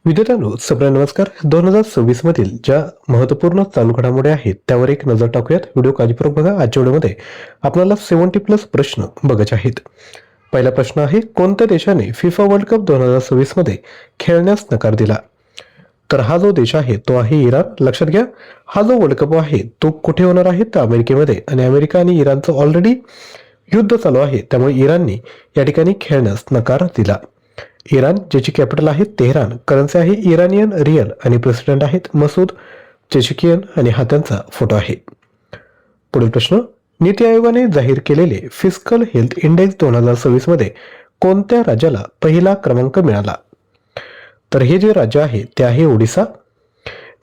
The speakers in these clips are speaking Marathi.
विद्यार्थ्यांनो, सगळ्यांना नमस्कार. 2026 मधील ज्या महत्त्वपूर्ण चालू घडामोडी आहेत त्यावर एक नजर टाकूयात. व्हिडिओ काळजीपूर्वक बघा. आजच्या व्हिडिओमध्ये आपल्याला 70+ प्रश्न बघायचे आहेत. पहिला प्रश्न आहे, कोणत्या देशाने फिफा वर्ल्ड कप 2026 मध्ये खेळण्यास नकार दिला? तर हा जो देश आहे तो आहे इराण. लक्षात घ्या, हा जो वर्ल्ड कप आहे तो कुठे होणार आहे तर अमेरिकेमध्ये, आणि अमेरिका आणि इराणचं ऑलरेडी युद्ध चालू आहे, त्यामुळे इराणने या ठिकाणी खेळण्यास नकार दिला. इराण, ज्याची कॅपिटल आहे तेहरान, करन्सी आहे इराणियन रिअल, आणि प्रेसिडेंट आहेत मसूद चेशकियन, आणि हा त्यांचा फोटो आहे. पुढील प्रश्न, नीती आयोगाने जाहीर केलेले फिस्कल हेल्थ इंडेक्स 2026 मध्ये कोणत्या राज्याला पहिला क्रमांक मिळाला? तर हे जे राज्य आहे ते आहे ओडिसा.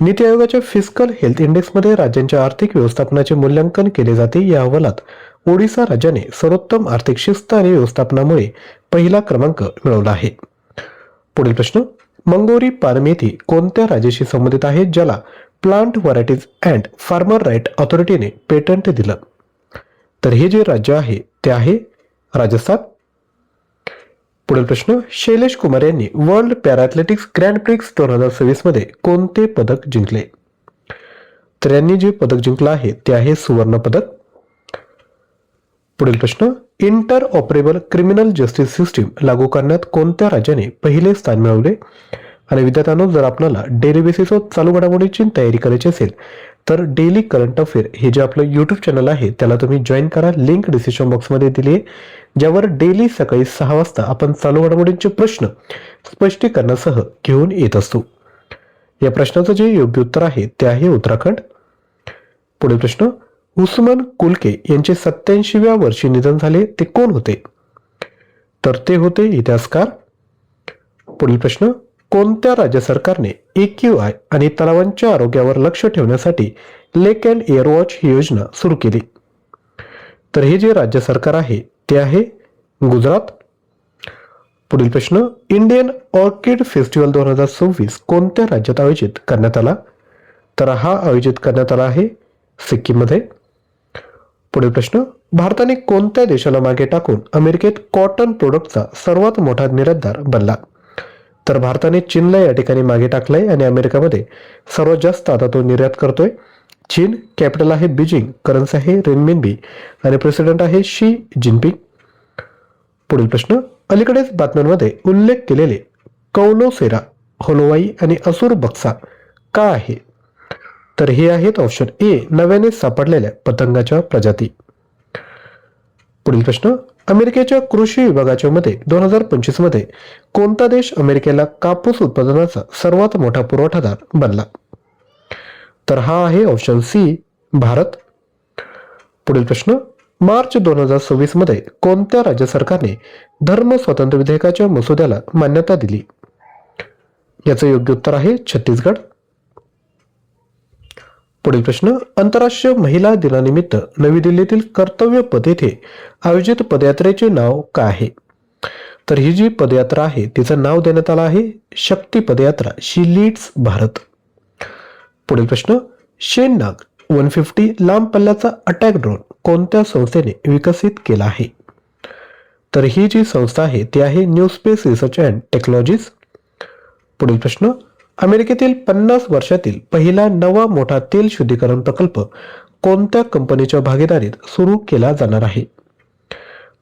नीती आयोगाच्या फिस्कल हेल्थ इंडेक्समध्ये राज्यांच्या आर्थिक व्यवस्थापनाचे मूल्यांकन केले जाते. या अहवालात ओडिसा राज्याने सर्वोत्तम आर्थिक शिस्त आणि व्यवस्थापनामुळे पहिला क्रमांक मिळवला आहे. पुढील प्रश्न, मंगोरी पारमेथी कोणत्या राज्याशी संबंधित आहे ज्याला plant varieties and farmer right ऑथॉरिटीने पेटंट दिलं? तर हे जे राज्य आहे ते आहे राजस्थान. पुढील प्रश्न, शैलेश कुमार यांनी world para athletics grand prix 2026 मध्ये कोणते पदक जिंकले? तर यांनी जे पदक जिंकलं आहे ते आहे सुवर्ण पदक. पुढील प्रश्न, inter operable criminal justice system लागू करण्यात कोणत्या राज्याने पहिले स्थान मिळवले? आणि विद्यार्थ्यांनो, जर आपल्याला डेली बेसिसवर चालू घडामोडीची तयारी करायची असेल तर डेली करंट अफेअर हे जे आपलं यूट्यूब चॅनल आहे त्याला तुम्ही जॉईन करा. लिंक डिस्क्रिप्शन बॉक्समध्ये दिली आहे, ज्यावर डेली सकाळी 6 वाजता आपण चालू घडामोडींचे प्रश्न स्पष्टीकरणासह घेऊन येत असतो. या प्रश्नाचं जे योग्य उत्तर आहे ते आहे उत्तराखंड. पुढील प्रश्न, उस्मान कुलके यांचे 87व्या वर्षी निधन झाले, ते कोण होते? तर ते होते इतिहासकार. पुढील प्रश्न, कोणत्या राज्य सरकारने AQI आणि तलावांच्या आरोग्यावर लक्ष ठेवण्यासाठी लेक अँड एअर वॉच ही योजना सुरू केली? तर हे जे राज्य सरकार आहे ते आहे गुजरात. पुढील प्रश्न, इंडियन ऑर्किड फेस्टिवल 2026 कोणत्या राज्यात आयोजित करण्यात आला? तर हा आयोजित करण्यात आला आहे सिक्कीममध्ये. पुढील प्रश्न, भारताने कोणत्या देशाला मागे टाकून अमेरिकेत कॉटन प्रोडक्टचा सर्वात मोठा निर्यातदार बनला? तर भारताने चीनला या ठिकाणी मागे टाकलंय, आणि अमेरिकेमध्ये सर्वात जास्त आता तो निर्यात करतोय. चीन, कॅपिटल आहे बीजिंग, करन्सी आहे रेनमिनबी, आणि प्रेसिडेंट आहे शी जिनपिंग. पुढील प्रश्न, अलीकडेच बातम्यांमध्ये उल्लेख केलेले कौलोसेरा, होलोवाई आणि असुर बक्सा का आहे? तर हे आहेत ऑप्शन ए, नव्याने सापडलेल्या पतंगाच्या प्रजाती. पुढील प्रश्न, अमेरिकेच्या कृषी विभागाच्या मध्ये 2025 मध्ये कोणता देश अमेरिकेला कापूस उत्पादनाचा सर्वात मोठा पुरवठादार बनला? तर हा आहे ऑप्शन सी, भारत. पुढील प्रश्न, मार्च 2026 मध्ये कोणत्या राज्य सरकारने धर्म स्वातंत्र्य विधेयकाच्या मसुद्याला मान्यता दिली? याचं योग्य उत्तर आहे छत्तीसगड. पुढील प्रश्न, आंतरराष्ट्रीय महिला दिनानिमित्त नवी दिल्लीतील कर्तव्य पथ येथे आयोजित पदयात्रेचे नाव काय आहे? तर ही जी पदयात्रा आहे तिचं नाव देण्यात आलं आहे शक्ती पदयात्रा, शी लीड्स भारत. पुढील प्रश्न, शेननाग 150 लांब पल्ल्याचा अटॅक ड्रोन कोणत्या संस्थेने विकसित केला आहे? तर ही जी संस्था आहे ती आहे new space research and technologies. पुढील प्रश्न, अमेरिकेतील 50 वर्षातील पहिला नवा मोठा तेल शुद्धीकरण प्रकल्प कोणत्या कंपनीच्या भागीदारीत सुरू केला जाणार आहे?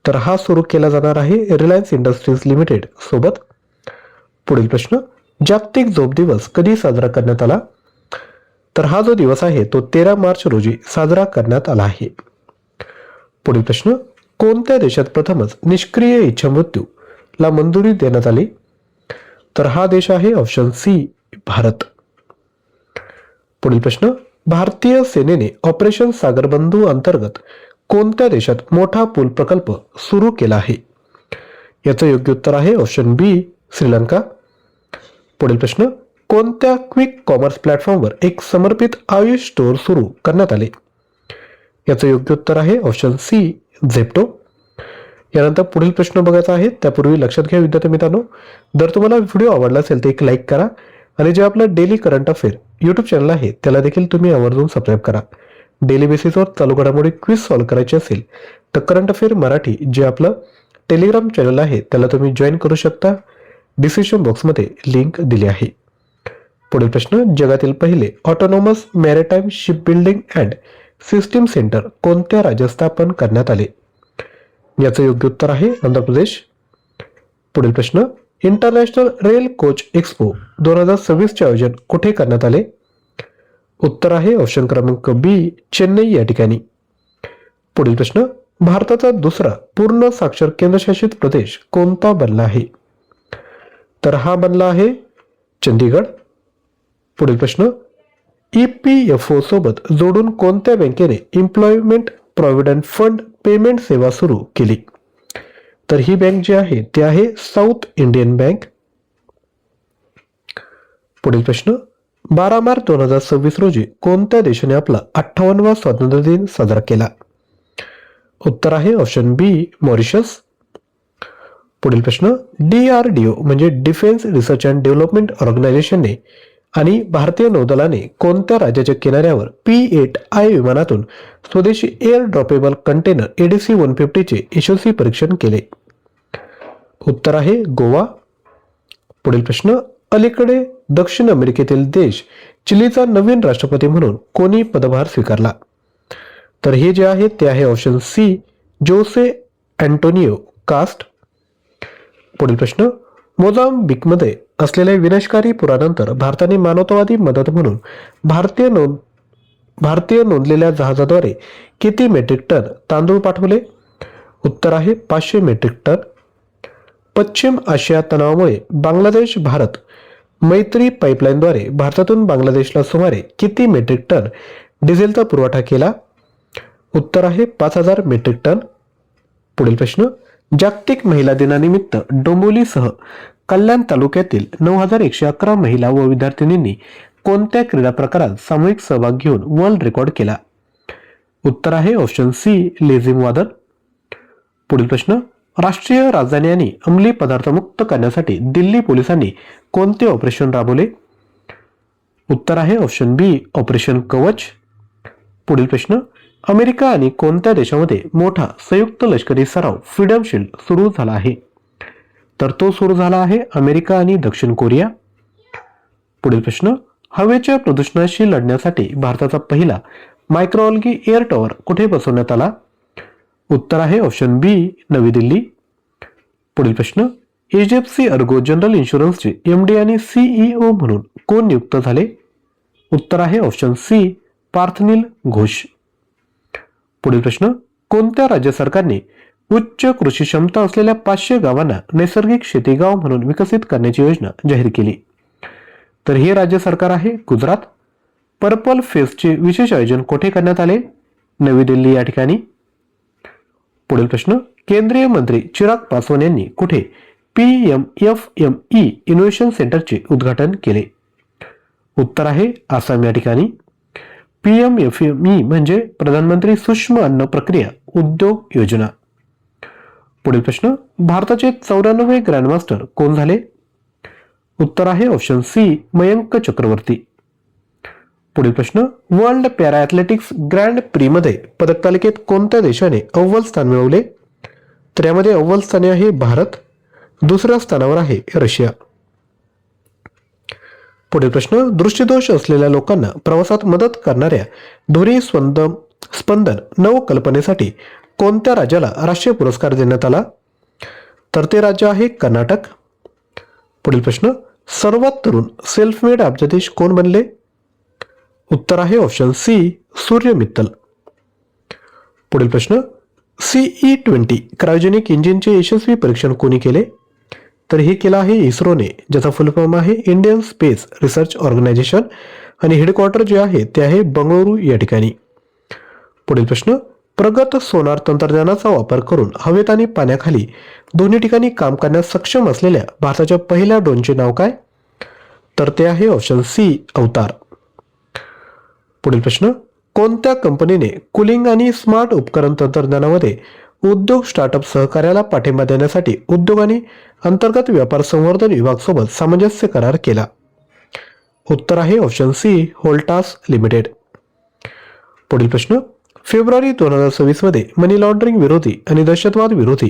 तर हा सुरू केला जाणार आहे रिलायन्स इंडस्ट्रीज लिमिटेड सोबत. पुढील प्रश्न, जागतिक झोप दिवस कधी साजरा करण्यात आला? तर हा जो दिवस आहे तो 13 मार्च रोजी साजरा करण्यात आला आहे. पुढील प्रश्न, कोणत्या देशात प्रथमच निष्क्रिय इच्छा मृत्यू ला मंजुरी देण्यात आली? तर हा देश आहे ऑप्शन सी, भारत. पुढील प्रश्न, भारतीय सेनेने ऑपरेशन सागरबंधू अंतर्गत कोणत्या देशात मोठा पूल प्रकल्प सुरू केला आहे? याचं योग्य उत्तर आहे ऑप्शन बी, श्रीलंका. पुढील प्रश्न, कोणत्या क्विक कॉमर्स प्लॅटफॉर्मवर एक समर्पित आयुष स्टोअर सुरू करण्यात आले? याचं योग्य उत्तर आहे ऑप्शन सी, झेप्टो. यानंतर पुढील प्रश्न बघायचा आहे, त्यापूर्वी लक्षात घ्या विद्यार्थी मित्रांनो, जर तुम्हाला व्हिडिओ आवडला असेल तर एक लाईक करा, आणि जे आपलं daily current affair YouTube channel आहे त्याला देखील तुम्ही आवर्जून सबस्क्राईब करा. डेली बेसिसवर चालू घडामोडी क्विज सॉल्व्ह करायची असेल तर करंट अफेअर मराठी जे आपलं टेलिग्राम चॅनल आहे त्याला तुम्ही जॉईन करू शकता. डिस्क्रिप्शन बॉक्समध्ये लिंक दिली आहे. पुढील प्रश्न, जगातील पहिले autonomous maritime ship building and system centre कोणत्या राज्यात स्थापन करण्यात आले? याचं योग्य उत्तर आहे आंध्र प्रदेश. पुढील प्रश्न, इंटरनॅशनल रेल कोच एक्सपो 2026 आयोजन कुठे करण्यात आले? उत्तर आहे ऑप्शन क्रमांक बी, चेन्नई या ठिकाणी. पुढील प्रश्न, भारताचा दुसरा पूर्ण साक्षर केंद्रशासित प्रदेश कोणता बनला आहे? तर हा बनला आहे चंदीगड. पुढील प्रश्न, EPFO सोबत जोडून कोणत्या बँकेने एम्प्लॉयमेंट प्रॉव्हिडंट फंड पेमेंट सेवा सुरू केली? तर ही बँक जी आहे ती आहे साऊथ इंडियन बँक. पुढील प्रश्न, 12 मार्च 2026 रोजी कोणत्या देशाने आपला 58वा स्वातंत्र्य दिन साजरा केला? उत्तर आहे ऑप्शन बी, मॉरिशस. पुढील प्रश्न, DRDO म्हणजे डिफेन्स रिसर्च अँड डेव्हलपमेंट ऑर्गनायझेशनने आणि भारतीय नौदलाने कोणत्या राज्याच्या किनाऱ्यावर P-8I विमानातून स्वदेशी एअर ड्रॉपेबल कंटेनर ADC-150 चे यशस्वी परीक्षण केले? उत्तर आहे गोवा. पुढील प्रश्न, अलीकडे दक्षिण अमेरिकेतील देश चिलीचा नवीन राष्ट्रपती म्हणून कोणी पदभार स्वीकारला? तर हे जे आहे ते आहे ऑप्शन सी, जोसे अँटोनियो कास्ट. पुढील प्रश्न, मोझाम्बिकमध्ये असलेल्या विनाशकारी पुरानंतर भारताने मानवतावादी मदत म्हणून भारतीय नोंदलेल्या जहाजाद्वारे किती मेट्रिक टन तांदूळ पाठवले? उत्तर आहे 500 मेट्रिक टन. पश्चिम आशिया तणावामुळे बांगलादेश भारत मैत्री पाईपलाईनद्वारे भारतातून बांगलादेशला सुमारे किती मेट्रिक टन डिझेलचा पुरवठा केला? उत्तर आहे 5000 मेट्रिक टन. पुढील प्रश्न, जागतिक महिला दिनानिमित्त डोंबिवलीसह कल्याण तालुक्यातील 9111 महिला व विद्यार्थिनींनी कोणत्या क्रीडा प्रकारात सामूहिक सहभाग घेऊन वर्ल्ड रेकॉर्ड केला? उत्तर आहे ऑप्शन सी, लेझिम वादन. पुढील प्रश्न, राष्ट्रीय राजधानी आणि अंमली पदार्थ मुक्त करण्यासाठी दिल्ली पोलिसांनी कोणते ऑपरेशन राबवले? उत्तर आहे ऑप्शन बी, ऑपरेशन कवच. पुढील प्रश्न, अमेरिका आणि कोणत्या देशामध्ये मोठा संयुक्त लष्करी सराव फ्रीडम शील्ड सुरू झाला आहे? तर तो सुरू झाला आहे अमेरिका आणि दक्षिण कोरिया. पुढील प्रश्न, हवेच्या प्रदूषणाशी लढण्यासाठी भारताचा पहिला मायक्रोअल्गी एअर टॉवर कुठे बसवण्यात आला? उत्तर आहे ऑप्शन बी, नवी दिल्ली. पुढील प्रश्न, HDFC अर्गो जनरल इन्शुरन्सचे MD आणि CEO म्हणून कोण नियुक्त झाले? उत्तर आहे ऑप्शन सी, पार्थनिल घोष. पुढील प्रश्न, कोणत्या राज्य सरकारने उच्च कृषी क्षमता असलेल्या 500 गावांना नैसर्गिक शेती गाव म्हणून विकसित करण्याची योजना जाहीर केली? तर हे राज्य सरकार आहे गुजरात. पर्पल फेस्टचे विशेष आयोजन कुठे करण्यात आले? नवी दिल्ली या ठिकाणी. पुढील प्रश्न, केंद्रीय मंत्री चिराग पासवान यांनी कुठे PMFME इनोव्हेशन सेंटरचे उद्घाटन केले? उत्तर आहे आसाम या ठिकाणी. PMFME म्हणजे प्रधानमंत्री सूक्ष्म अन्न प्रक्रिया उद्योग योजना. पुढील प्रश्न, भारताचे 94 ग्रँडमास्टर कोण झाले? उत्तर आहे ऑप्शन सी, मयंक चक्रवर्ती. पुढील प्रश्न, world para athletics grand pre मध्ये पदक तालिकेत कोणत्या देशाने अव्वल स्थान मिळवले? तर यामध्ये अव्वल स्थानी आहे भारत, दुसऱ्या स्थानावर आहे रशिया. पुढील प्रश्न, दृष्टिदोष असलेल्या लोकांना प्रवासात मदत करणाऱ्या ध्वनी स्पंदन नवकल्पनेसाठी कोणत्या राज्याला राष्ट्रीय पुरस्कार देण्यात आला? तर ते राज्य आहे कर्नाटक. पुढील प्रश्न, सर्वात तरुण सेल्फ मेड अब्जाधीश कोण बनले? उत्तर आहे ऑप्शन सी, सूर्य मित्तल. पुढील प्रश्न, CE-20 क्रायोजेनिक इंजिनचे यशस्वी परीक्षण कोणी केले? तर हे केलं आहे इस्रोने, ज्याचा फुल फॉर्म आहे इंडियन स्पेस रिसर्च ऑर्गनायझेशन आणि हेडक्वार्टर जे आहे ते आहे बंगळुरू या ठिकाणी. पुढील प्रश्न, प्रगत सोनार तंत्रज्ञानाचा वापर करून हवेत आणि पाण्याखाली दोन्ही ठिकाणी काम करण्यास सक्षम असलेल्या भारताच्या पहिल्या ड्रोनचे नाव काय? तर ते आहे ऑप्शन सी, अवतार. पुढील प्रश्न, कोणत्या कंपनीने कूलिंग आणि स्मार्ट उपकरण तंत्रज्ञानामध्ये उद्योग स्टार्टअप सहकार्याला पाठिंबा देण्यासाठी उद्योग आणि अंतर्गत व्यापार संवर्धन विभाग सोबत सामंजस्य करार केला? उत्तर आहे ऑप्शन सी, होल्टास लिमिटेड. पुढील प्रश्न, फेब्रुवारी 2026 मध्ये मनी लॉन्ड्रिंग विरोधी आणि दहशतवाद विरोधी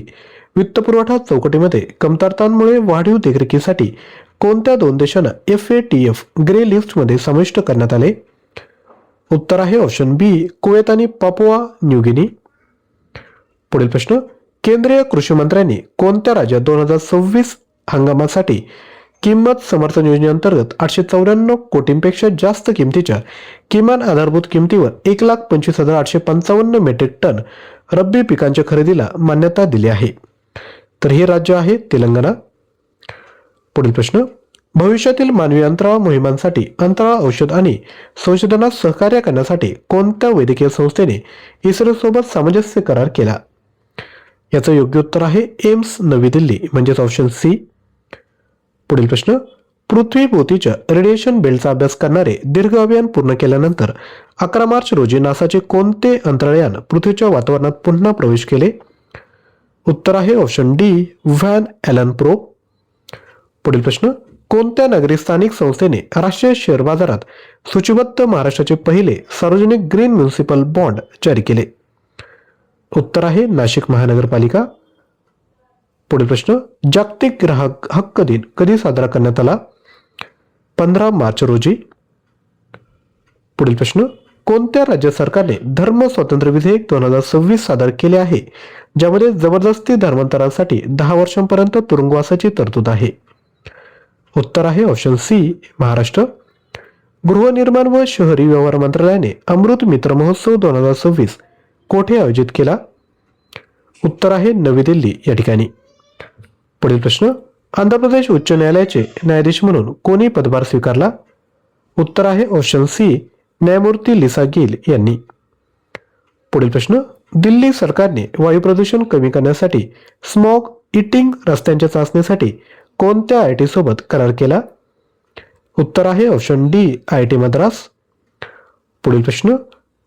वित्तपुरवठा चौकटीमध्ये कमतरतांमुळे वाढीव देखरेखीसाठी कोणत्या दोन देशांना FATF ग्रे लिस्टमध्ये समाविष्ट करण्यात आले? उत्तर आहे ऑप्शन बी कुवेत आणि पापुआ न्यू गिनी. पुढील प्रश्न, केंद्रीय कृषी मंत्र्यांनी कोणत्या राज्यात 2026 हंगामासाठी किंमत समर्थन योजनेअंतर्गत 894 कोटींपेक्षा जास्त किमतीच्या किमान आधारभूत किमतीवर 1,25,855 मेट्रिक टन रब्बी पिकांच्या खरेदीला मान्यता दिली आहे? तर हे राज्य आहे तेलंगणा. पुढील प्रश्न, भविष्यातील मानवी अंतराळ मोहिमांसाठी अंतराळ औषध आणि संशोधनात सहकार्य करण्यासाठी कोणत्या वैद्यकीय संस्थेने इस्रो सोबत सामंजस्य करार केला? याचं योग्य उत्तर आहे एम्स नवी दिल्ली, म्हणजेच ऑप्शन सी. पुढील प्रश्न, पृथ्वीभोवतीच्या रेडिएशन बेल्टचा अभ्यास करणारे दीर्घ अभियान पूर्ण केल्यानंतर 11 मार्च रोजी नासाचे कोणते अंतराळयान पृथ्वीच्या वातावरणात पुन्हा प्रवेश केले? उत्तर आहे option D Van Allen probe. पुढील प्रश्न, कोणत्या नागरी स्थानिक संस्थेने राष्ट्रीय शेअर बाजारात सूचीबद्ध महाराष्ट्राचे पहिले सार्वजनिक ग्रीन म्युनिसिपल बॉन्ड जारी केले? उत्तर आहे नाशिक महानगरपालिका. पुढील प्रश्न, जागतिक ग्राहक हक्क दिन कधी साजरा करण्यात आला? 15 मार्च रोजी. पुढील प्रश्न, कोणत्या राज्य सरकारने धर्म स्वातंत्र्य विधेयक 2026 सादर केले आहे, ज्यामध्ये जबरदस्ती धर्मांतरासाठी 10 वर्षांपर्यंत तुरुंगवासाची तरतूद आहे? उत्तर आहे ऑप्शन सी महाराष्ट्र. गृहनिर्माण व शहरी व्यवहार मंत्रालयाने अमृत मित्र महोत्सव 2026 कोठे आयोजित केला? उत्तर आहे नवी दिल्ली या ठिकाणी. पुढील प्रश्न, आंध्र प्रदेश उच्च न्यायालयाचे न्यायाधीश म्हणून कोणी पदभार स्वीकारला? उत्तर आहे ऑप्शन सी न्यायमूर्ती लिसा गिल यांनी. पुढील प्रश्न, दिल्ली सरकारने वायू प्रदूषण कमी करण्यासाठी स्मॉग इटिंग रस्त्यांच्या चाचणीसाठी कोणत्या IIT सोबत करार केला? उत्तर आहे ऑप्शन डी IIT मद्रास. पुढील प्रश्न,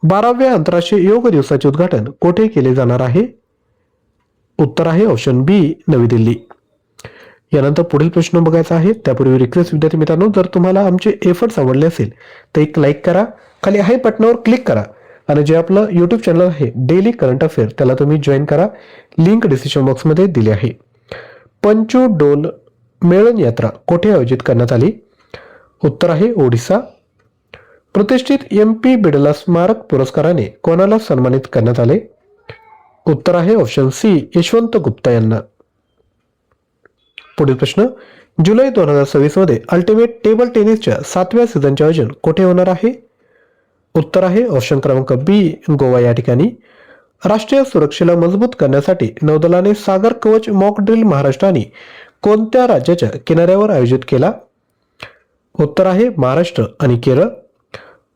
12व्या आंतरराष्ट्रीय योग दिवसाचे उद्घाटन कोठे केले जाणार आहे? उत्तर आहे ऑप्शन बी नवी दिल्ली. यानंतर पुढील प्रश्न बघायचा आहे. त्यापूर्वी रिक्वेस्ट विद्यार्थी मित्रांनो, जर तुम्हाला आमचे एफर्ट्स आवडले असेल तर एक लाईक करा, खाली आहे बटनावर क्लिक करा आणि जे आपलं यूट्यूब चॅनल आहे डेली करंट अफेअर त्याला तुम्ही जॉईन करा. लिंक डिस्क्रिप्शन बॉक्समध्ये दिली आहे. पंचू डोल मेळन यात्रा कोठे आयोजित करण्यात आली? उत्तर आहे ओडिसा. प्रतिष्ठित MP बिडला स्मारक पुरस्काराने कोणाला सन्मानित करण्यात आले? उत्तर आहे ऑप्शन सी यशवंत गुप्ता यांना. पुढील प्रश्न, जुलै 2026 मध्ये अल्टिमेट टेबल टेनिसच्या 7व्या सीझनचे आयोजन कोठे होणार आहे? उत्तर आहे ऑप्शन क्रमांक बी गोवा या ठिकाणी. राष्ट्रीय सुरक्षेला मजबूत करण्यासाठी नौदलाने सागर कवच मॉक ड्रिल महाराष्ट्र आणि कोणत्या राज्याच्या किनाऱ्यावर आयोजित केला? उत्तर आहे महाराष्ट्र आणि केरळ.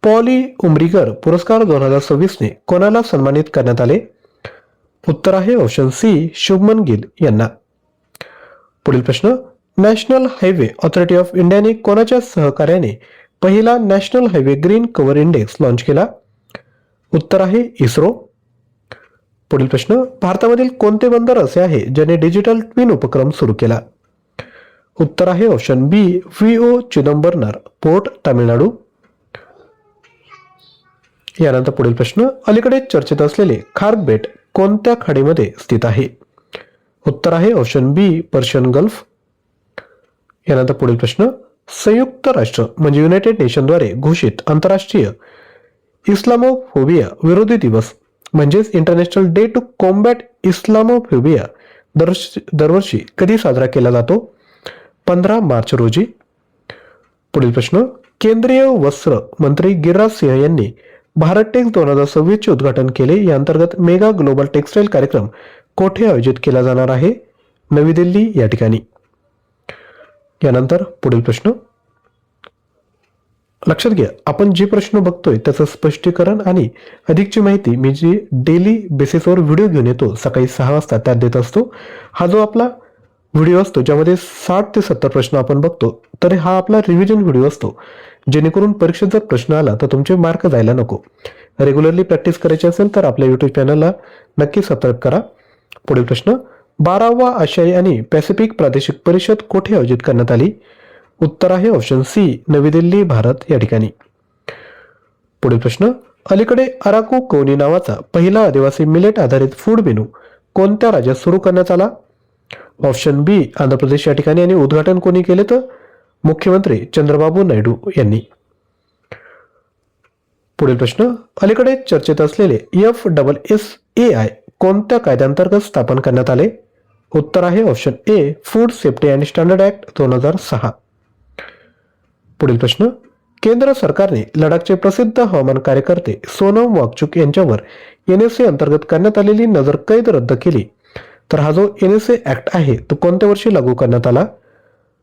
पॉली उमरीगर पुरस्कार 2026 ने कोणाला सन्मानित करण्यात आले? उत्तर आहे ऑप्शन सी शुभमन गिल यांना. पुढील प्रश्न, नॅशनल हायवे ऑथॉरिटी ऑफ इंडियाने कोणाच्या सहकार्याने पहिला national highway green cover index launch केला? उत्तर आहे इस्रो. पुढील प्रश्न, भारतामधील कोणते बंदर असे आहे ज्याने डिजिटल ट्विन उपक्रम सुरू केला? उत्तर आहे ऑप्शन बी VO चिदंबरनार पोर्ट तामिळनाडू. यानंतर पुढील प्रश्न, अलीकडे चर्चेत असलेले खार्क बेट कोणत्या खाडीमध्ये स्थित आहे? उत्तर आहे ऑप्शन बी पर्शियन गल्फ. यानंतर पुढील प्रश्न, संयुक्त राष्ट्र म्हणजे युनायटेड नेशनद्वारे घोषित आंतरराष्ट्रीय इस्लामोफोबिया विरोधी दिवस म्हणजेच international day to combat Islamophobia दरवर्षी कधी साजरा केला जातो? 15 मार्च रोजी. पुढील प्रश्न, केंद्रीय वस्त्र मंत्री गिरिराज सिंह यांनी भारत टेक्स 2026 चे उद्घाटन केले. या अंतर्गत मेगा ग्लोबल टेक्सटाईल कार्यक्रम कोठे आयोजित केला जाणार आहे? नवी दिल्ली या ठिकाणी. यानंतर पुढील प्रश्न, लक्षात घ्या आपण जे प्रश्न बघतोय त्याचं स्पष्टीकरण आणि अधिकची माहिती मी जी डेली बेसिसवर व्हिडिओ घेऊन येतो सकाळी 6 वाजता त्यात देत असतो. हा जो आपला व्हिडिओ असतो ज्यामध्ये 60 ते 70 प्रश्न आपण बघतो, तर हा आपला रिव्हिजन व्हिडिओ असतो, जेणेकरून परीक्षेत जर प्रश्न आला तर तुमचे मार्क जायला नको. रेग्युलरली प्रॅक्टिस करायची असेल तर आपल्या यूट्यूब चॅनलला नक्की सबस्क्राईब करा. पुढील प्रश्न, 12वा आशियाई आणि पॅसिफिक प्रादेशिक परिषद कोठे आयोजित करण्यात आली? उत्तर आहे ऑप्शन सी नवी दिल्ली भारत या ठिकाणी. पुढील प्रश्न, अलीकडे अराकू कोनी नावाचा पहिला आदिवासी मिलेट आधारित फूड मेनू कोणत्या राज्यात सुरू करण्यात आला? ऑप्शन बी आंध्र प्रदेश या ठिकाणी. आणि उद्घाटन कोणी केले तर मुख्यमंत्री चंद्रबाबू नायडू यांनी. पुढील प्रश्न, अलीकडे चर्चेत असलेले FSSAI कोणत्या कायद्याअंतर्गत स्थापन करण्यात आले? उत्तर आहे option A, food safety and standard act 2006. पुढील प्रश्न, केंद्र सरकारने लडाखचे प्रसिद्ध हवामान कार्यकर्ते सोनम वांगचुक यांच्यावर NSA अंतर्गत करण्यात आलेली नजरकैद रद्द केली. तर हा जो NSA ऍक्ट आहे तो कोणत्या वर्षी लागू करण्यात आला?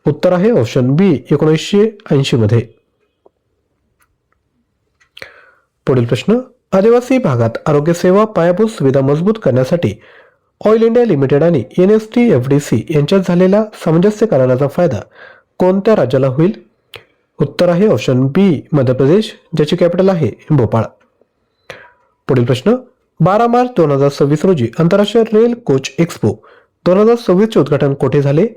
उत्तर आहे ऑप्शन बी, 1980 मध्ये. पुढील प्रश्न, आदिवासी भागात आरोग्य सेवा पायाभूत सुविधा मजबूत करण्यासाठी ऑइल इंडिया लिमिटेड आणि NSTFDC यांच्यात झालेल्या सामंजस्य कराराचा फायदा कोणत्या राज्याला होईल? उत्तर आहे ऑप्शन बी, मध्य प्रदेश, ज्याची कॅपिटल आहे भोपाळ. पुढील प्रश्न, 12 मार्च 2026 रोजी आंतरराष्ट्रीय रेल कोच एक्स्पो 2026 चे उद्घाटन कोठे झाले?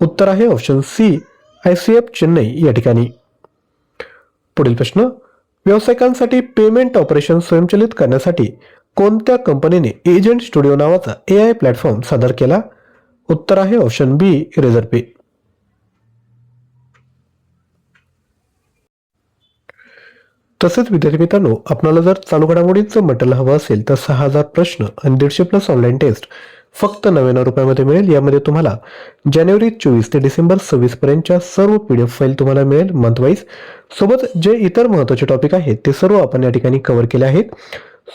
उत्तर आहे ऑप्शन सी, ICF चेन्नई या ठिकाणी. पुढील प्रश्न, व्यावसायिकांसाठी पेमेंट ऑपरेशन स्वयंचलित करण्यासाठी कोणत्या कंपनीने एजंट स्टुडिओ नावाचा AI प्लॅटफॉर्म सादर केला? उत्तर आहे ऑप्शन बी, रेझरपे. तसेच विद्यार्थी मित्रांनो, आपल्याला जर चालू घडामोडींचं मटेरियल हवं असेल तर 6000 प्रश्न आणि 150+ ऑनलाईन टेस्ट फक्त 99 रुपयामध्ये मिळेल. यामध्ये तुम्हाला जानेवारी 24 ते डिसेंबर 26 पर्यंतच्या सर्व PDF फाईल तुम्हाला मिळेल मंथ वाईज. सोबत जे इतर महत्त्वाचे टॉपिक आहेत ते सर्व आपण या ठिकाणी कव्हर केले आहेत.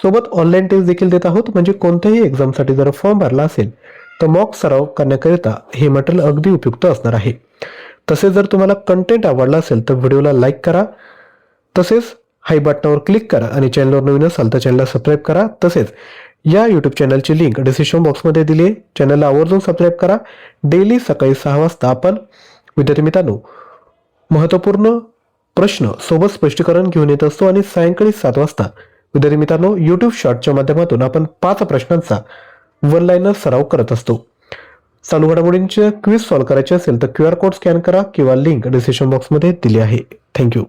सोबत ऑनलाईन टेस्ट देखील देत आहोत, म्हणजे कोणत्याही एक्झामसाठी जर फॉर्म भरला असेल तर मॉक सराव करण्याकरिता हे मटेरियल अगदी उपयुक्त असणार आहे. तसेच जर तुम्हाला कंटेंट आवडला असेल तर व्हिडिओला लाईक करा, तसेच हाय बटनावर क्लिक करा आणि चॅनलवर नवीन असाल तर चॅनलला सबस्क्राईब करा. तसेच या यूट्यूब चॅनलची लिंक डिस्क्रिप्शन बॉक्समध्ये दिली आहे. चॅनलला आवर्जून सबस्क्राईब करा. डेली सकाळी 6 वाजता आपण विद्यार्थी मित्रांनो महत्त्वपूर्ण प्रश्न सोबत स्पष्टीकरण घेऊन येत असतो आणि सायंकाळी 7 वाजता विद्यार्थी मित्रांनो यूट्यूब शॉर्टच्या माध्यमातून आपण 5 प्रश्नांचा वन लाईनर सराव करत असतो. चालू घडामोडींचे क्विज सॉल्व्ह करायचे असेल तर QR कोड स्कॅन करा किंवा लिंक डिस्क्रिप्शन बॉक्समध्ये दिली आहे. थँक्यू.